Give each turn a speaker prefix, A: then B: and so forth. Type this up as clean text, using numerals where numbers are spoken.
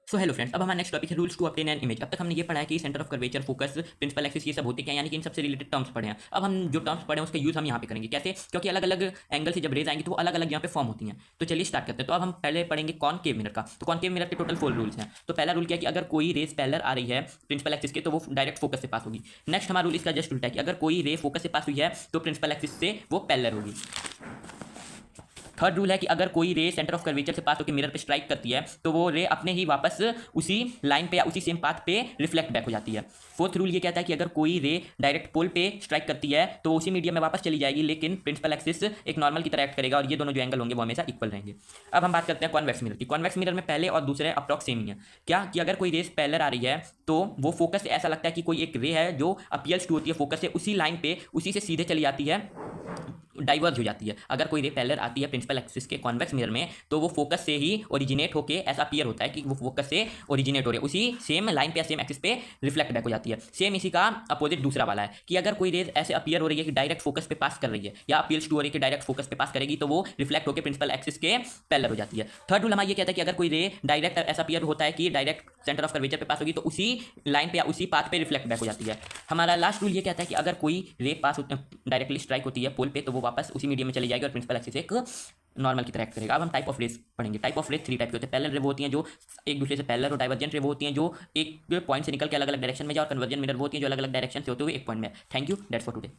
A: So hello friends, अब हमारा next topic है rules to obtain an image. अब तक हमने ये पढ़ा है कि centre of curvature, focus, principal axis, ये सब होते क्या है, यानी कि इन सबसे रिलेटेड टर्म्स पढ़े हैं। अब हम जो टर्म्स पढ़े हैं उसका यूज हम यहाँ पे करेंगे। कैसे? क्योंकि अलग अलग एंगल से जब रेज आएंगी तो वो अलग अलग यहाँ पे फॉर्म होती हैं। तो चलिए स्टार्ट करते हैं। तो अब हम पहले पढ़ेंगे कॉनकेव मिरर का। तो कॉनकेव मिरर के टोटल 4 रूल्स हैं। तो पहला रूल क्या है कि अगर कोई रेस पैरेलल आ रही है प्रिंसिपल एक्सिस के तो वो डायरेक्ट फोकस से पास होगी। नेक्स्ट हमारा रूल इसका जस्ट उल्टा है कि अगर कोई रे फोकस से पास हुई है तो प्रिंसिपल एक्सिस से वो पैरेलल होगी। थर्ड रूल है कि अगर कोई रे सेंटर ऑफ कर्वेचर से पास होकर मिरर पे स्ट्राइक करती है तो वो रे अपने ही वापस उसी लाइन पे या उसी सेम पाथ पे रिफ्लेक्ट बैक हो जाती है। फोर्थ रूल ये कहता है कि अगर कोई रे डायरेक्ट पोल पे स्ट्राइक करती है तो उसी मीडियम में वापस चली जाएगी, लेकिन प्रिंसिपल एक्सिस एक नॉर्मल की तरह एक्ट करेगा और ये दोनों जो एंगल होंगे वो हमेशा इक्वल रहेंगे। अब हम बात करते हैं कॉन्वेक्स मिरर की। कॉन्वेक्स मिरर में पहले और दूसरे अप्रॉक्स सेम ही है। क्या कि अगर कोई रेस पैरेलल आ रही है तो वो फोकस से ऐसा लगता है कि कोई एक रे है जो अपीयर्स टू होती है फोकस से उसी लाइन पे उसी से सीधे चली जाती है, डाइवर्ज हो जाती है। अगर कोई रे पैरेलल आती है प्रिंसिपल एक्सिस के कॉन्वेक्स मिरर में तो वो फोकस से ही ओरिजिनेट होके ऐसा अपीयर होता है कि वो फोकस से ओरिजिनेट हो रही है, उसी सेम लाइन पे या सेम एक्सिस पे रिफ्लेक्ट बैक हो जाती है। सेम इसी का अपोजिट दूसरा वाला है कि अगर कोई रेज ऐसे अपीयर हो रही है कि डायरेक्ट फोकस पे पास कर रही है या अपीयर्स टू हो रही है कि डायरेक्ट फोकस पे पास करेगी तो वो रिफ्लेक्ट होकर प्रिंसिपल एक्सिस के पैरेलल हो जाती है। थर्ड रूल हमारा ये कहता है कि अगर कोई रे डायरेक्ट ऐसा अपीयर होता है कि डायरेक्ट सेंटर ऑफ कर्वेचर पे पास होगी तो उसी लाइन पे या उसी पाथ पे रिफ्लेक्ट बैक हो जाती है। हमारा लास्ट रूल ये कहता है कि अगर कोई रे पास डायरेक्टली स्ट्राइक होती है पोल पे तो वो वापस उसी मीडियम में चली जाएगी और प्रिंसिपल एक्सिस एक नॉर्मल की तरह एक्ट करेगा। अब हम टाइप ऑफ रेस पढ़ेंगे। टाइप ऑफ रेस 3 टाइप के होते हैं। पैरेलल रे वो होती हैं जो एक दूसरे से पैरेलल, और डाइवर्जेंट रे वो होती हैं जो एक पॉइंट से निकल के अलग अलग डायरेक्शन में जाए, और कन्वर्जेंट मिरर वो होती हैं जो अलग अलग डायरेक्शन से होते हुए एक पॉइंट में। Thank you, that's for today.